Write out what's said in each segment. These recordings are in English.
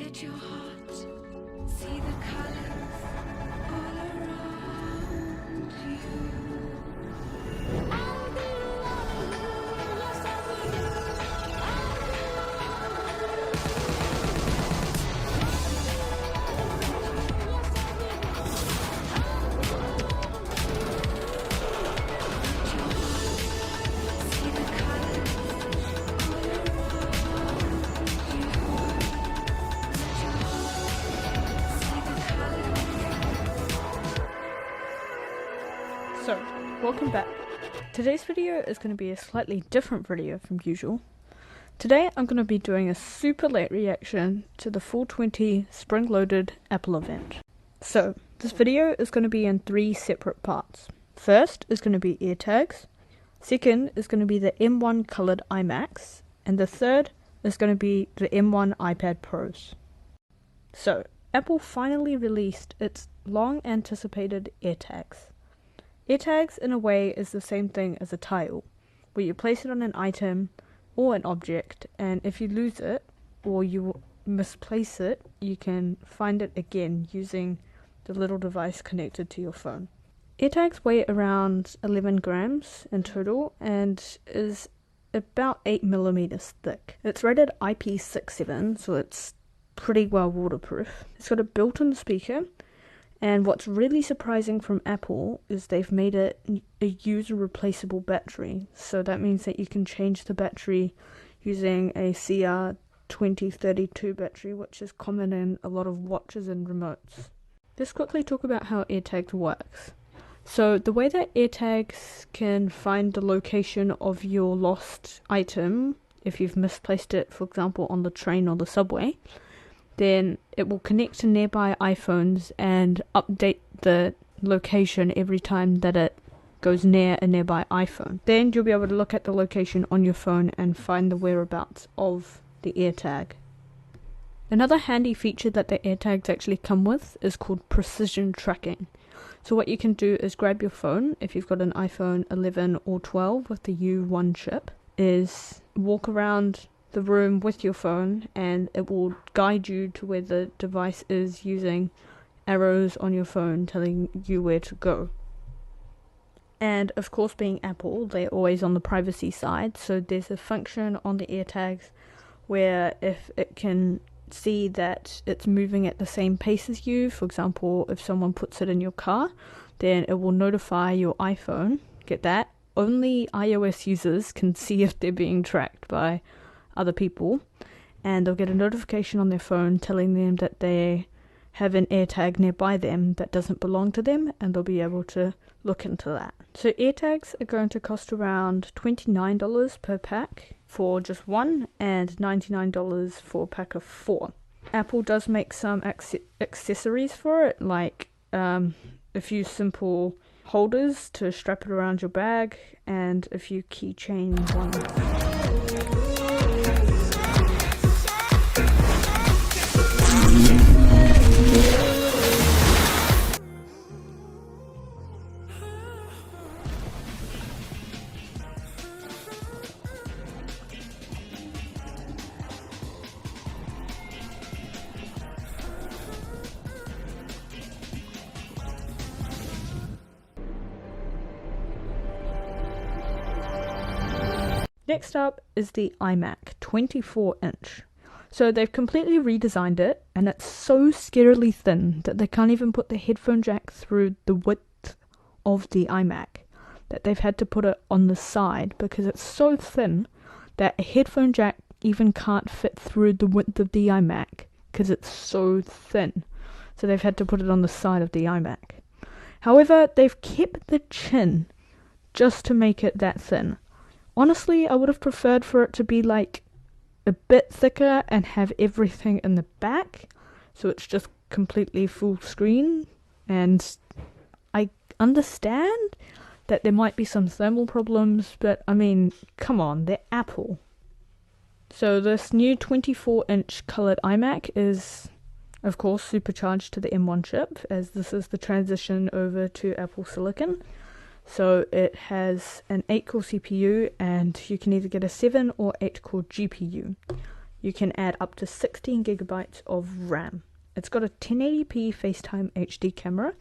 Let your heart see the colors all around you. I'll be loving you, yes I will. I'll see the colors all around you. So, welcome back. Today's video is going to be a slightly different video from usual. Today I'm going to be doing a super late reaction to the 420 spring-loaded Apple event. So, this video is going to be in 3 separate parts. First is going to be AirTags, second is going to be the M1 coloured iMacs, and the third is going to be the M1 iPad Pros. So, Apple finally released its long-anticipated AirTags. AirTags, in a way, is the same thing as a tile, where you place it on an item or an object, and if you lose it or you misplace it, you can find it again using the little device connected to your phone. AirTags weigh around 11 grams in total and is about 8 millimeters thick. It's rated IP67, so it's pretty well waterproof. It's got a built-in speaker. And what's really surprising from Apple is they've made it a user-replaceable battery. So that means that you can change the battery using a CR2032 battery, which is common in a lot of watches and remotes. Let's quickly talk about how AirTags works. So the way that AirTags can find the location of your lost item, if you've misplaced it, for example, on the train or the subway, then it will connect to nearby iPhones and update the location every time that it goes near a nearby iPhone. Then you'll be able to look at the location on your phone and find the whereabouts of the AirTag. Another handy feature that the AirTags actually come with is called precision tracking. So what you can do is grab your phone, if you've got an iPhone 11 or 12 with the U1 chip, is walk around the room with your phone and it will guide you to where the device is using arrows on your phone telling you where to go. And of course, being Apple, they're always on the privacy side, so there's a function on the AirTags where if it can see that it's moving at the same pace as you, for example, if someone puts it in your car, then it will notify your iPhone. Get that? Only iOS users can see if they're being tracked by other people, and they'll get a notification on their phone telling them that they have an AirTag nearby them that doesn't belong to them, and they'll be able to look into that. So AirTags are going to cost around $29 per pack for just one and $99 for a pack of 4. Apple does make some accessories for it, like a few simple holders to strap it around your bag and a few keychain ones. Next up is the iMac 24-inch. So they've completely redesigned it, and it's so scarily thin that they can't even put the headphone jack through the width of the iMac, that they've had to put it on the side because it's so thin that a headphone jack even can't fit through the width of the iMac because it's so thin. So they've had to put it on the side of the iMac. However, they've kept the chin just to make it that thin. Honestly, I would have preferred for it to be like a bit thicker and have everything in the back, so it's just completely full screen. And I understand that there might be some thermal problems, but I mean, come on, they're Apple. So this new 24-inch coloured iMac is, of course, supercharged to the M1 chip, as this is the transition over to Apple Silicon. So it has an 8-core CPU, and you can either get a 7 or 8-core GPU. you can add up to 16 gigabytes of RAM. It's got a 1080p FaceTime HD camera,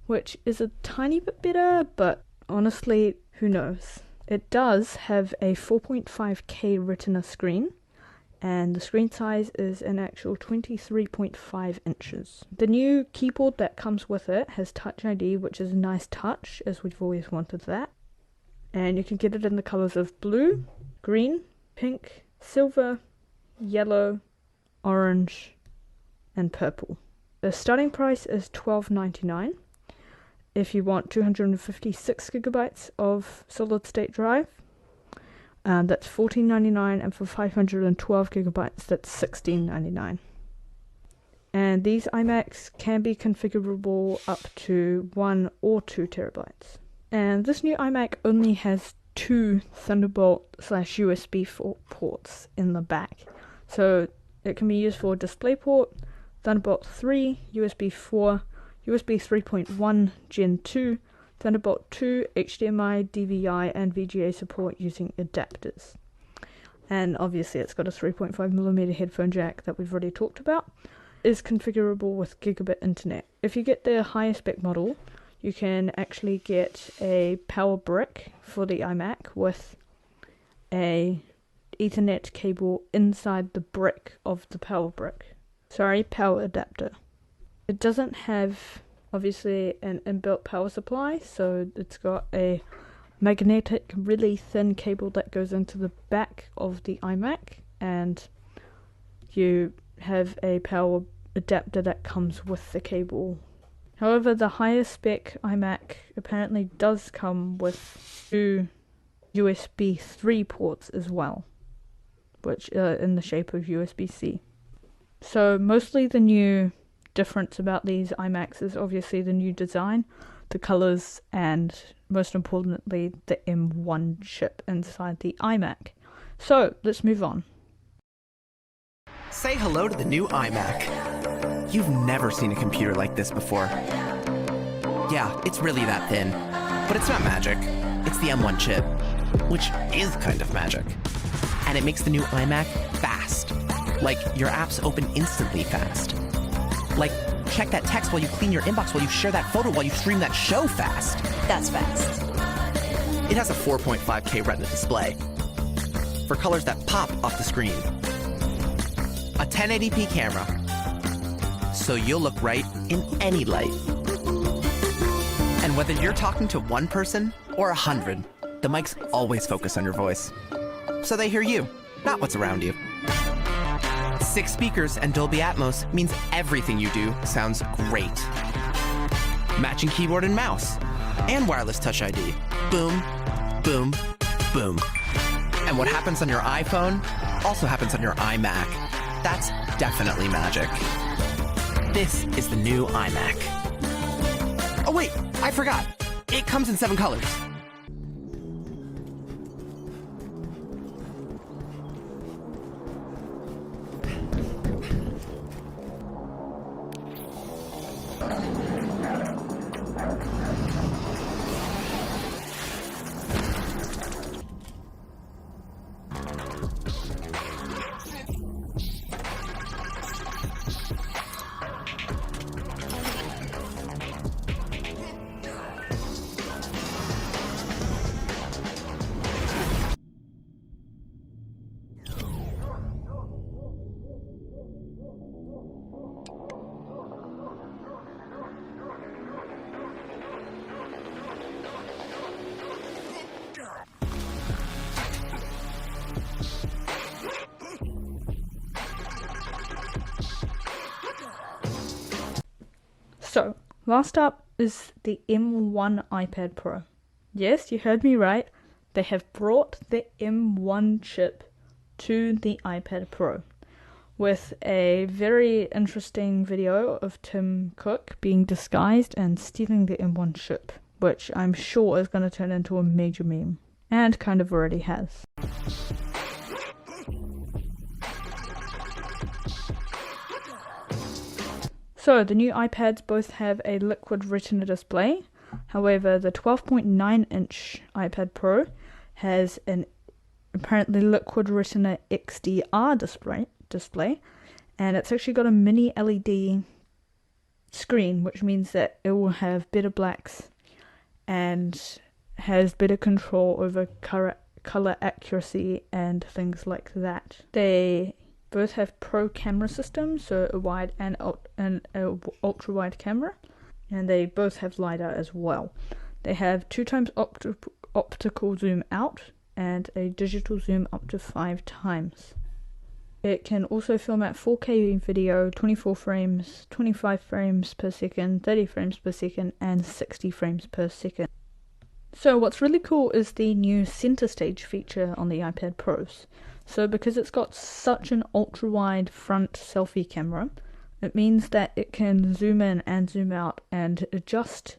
which is a tiny bit better, but honestly, who knows. It does have a 4.5K Retina screen, and the screen size is an actual 23.5 inches. The new keyboard that comes with it has Touch ID, which is a nice touch, as we've always wanted that. And you can get it in the colours of blue, green, pink, silver, yellow, orange, and purple. The starting price is $12.99. If you want 256 gigabytes of solid state drive, that's $14.99, and for 512 gigabytes, that's $16.99. And these iMacs can be configurable up to 1 or 2 terabytes. And this new iMac only has 2 Thunderbolt/USB ports in the back. So it can be used for DisplayPort, Thunderbolt 3, USB 4, USB 3.1 Gen 2, Thunderbolt 2, HDMI, DVI, and VGA support using adapters. And obviously it's got a 3.5mm headphone jack that we've already talked about. Is configurable with gigabit internet. If you get the higher spec model, you can actually get a power brick for the iMac with a Ethernet cable inside the brick of the power brick. Power adapter. It doesn't have, obviously, an inbuilt power supply, so it's got a magnetic, really thin cable that goes into the back of the iMac, and you have a power adapter that comes with the cable. However, the higher spec iMac apparently does come with 2 USB 3 ports as well, which are in the shape of USB-C. So mostly the new difference about these iMacs is obviously the new design, the colors, and most importantly the M1 chip inside the iMac. So let's move on. Say hello to the new iMac. You've never seen a computer like this before. Yeah, it's really that thin. But it's not magic. It's the M1 chip, which is kind of magic. And it makes the new iMac fast. Like, your apps open instantly fast. Like, check that text while you clean your inbox, while you share that photo, while you stream that show fast. That's fast. It has a 4.5K Retina display for colors that pop off the screen. A 1080p camera, so you'll look right in any light. And whether you're talking to one person or 100, the mics always focus on your voice. So they hear you, not what's around you. 6 speakers and Dolby Atmos means everything you do sounds great. Matching keyboard and mouse, and wireless Touch ID. Boom, boom, boom. And what happens on your iPhone also happens on your iMac. That's definitely magic. This is the new iMac. Oh wait, I forgot. It comes in 7 colors. So, last up is the M1 iPad Pro. Yes, you heard me right. They have brought the M1 chip to the iPad Pro with a very interesting video of Tim Cook being disguised and stealing the M1 chip, which I'm sure is going to turn into a major meme, and kind of already has. So, the new iPads both have a liquid retina display. However, the 12.9-inch iPad Pro has an apparently liquid retina XDR display, and it's actually got a mini LED screen, which means that it will have better blacks and has better control over color accuracy and things like that. They both have pro camera systems, so a wide and a ultra wide camera, and they both have LiDAR as well. They have 2x optical zoom out and a digital zoom up to 5 times. It can also film at 4K video, 24 frames, 25 frames per second, 30 frames per second, and 60 frames per second. So what's really cool is the new center stage feature on the iPad Pros. So because it's got such an ultra-wide front selfie camera, it means that it can zoom in and zoom out and adjust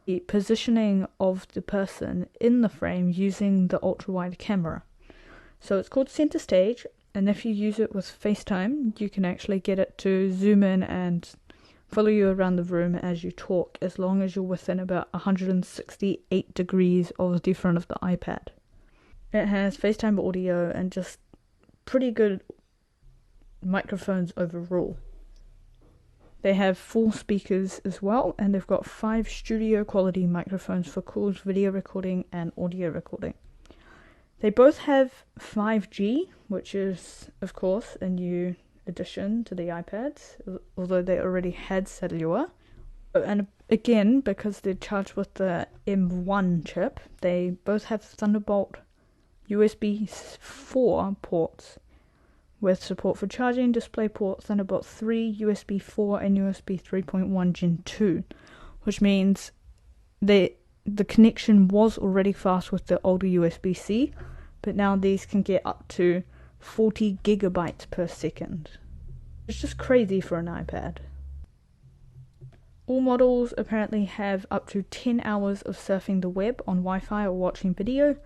the positioning of the person in the frame using the ultra-wide camera. So it's called center stage, and if you use it with FaceTime, you can actually get it to zoom in and follow you around the room as you talk, as long as you're within about 168 degrees of the front of the iPad. It has FaceTime audio and just pretty good microphones overall. They have 4 speakers as well, and they've got 5 studio quality microphones for calls, video recording, and audio recording. They both have 5G, which is, of course, a new addition to the iPads, although they already had cellular. And again, because they're charged with the M1 chip, they both have Thunderbolt USB 4 ports with support for charging, DisplayPort, Thunderbolt 3, USB 4, and USB 3.1 Gen 2, which means the connection was already fast with the older USB-C, but now these can get up to 40 gigabytes per second. It's just crazy for an iPad. All models apparently have up to 10 hours of surfing the web on Wi-Fi or watching video,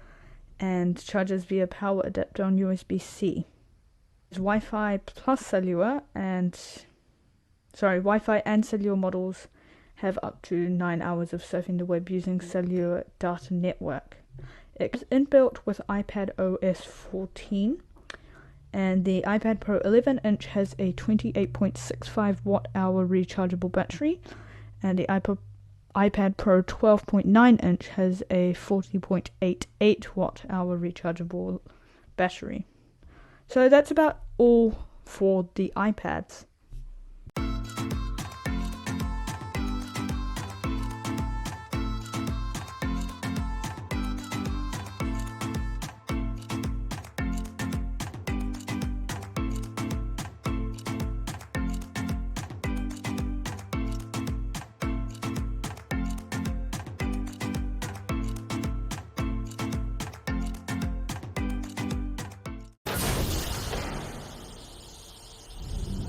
and charges via power adapter on USB-C. Wi-Fi plus cellular Wi-Fi and cellular models have up to 9 hours of surfing the web using cellular data network. It's inbuilt with iPad OS 14, and the iPad Pro 11-inch has a 28.65 watt-hour rechargeable battery, and the iPad Pro 12.9-inch has a 40.88 watt-hour rechargeable battery. So that's about all for the iPads.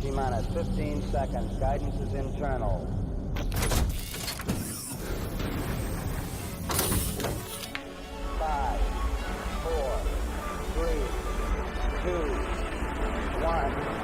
T-minus 15 seconds. Guidance is internal. 5, 4, 3, 2, 1.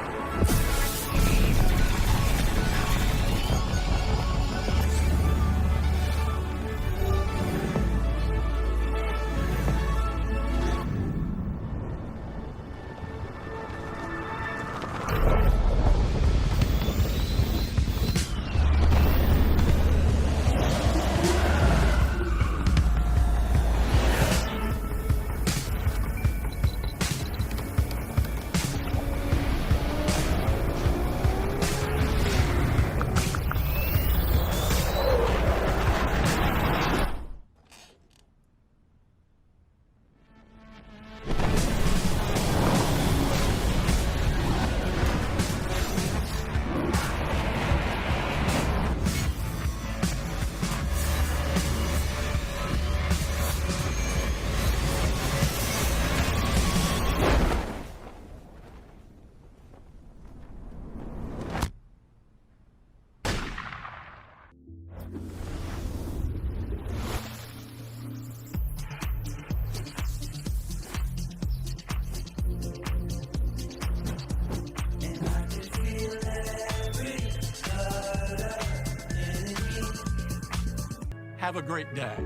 Have a great day.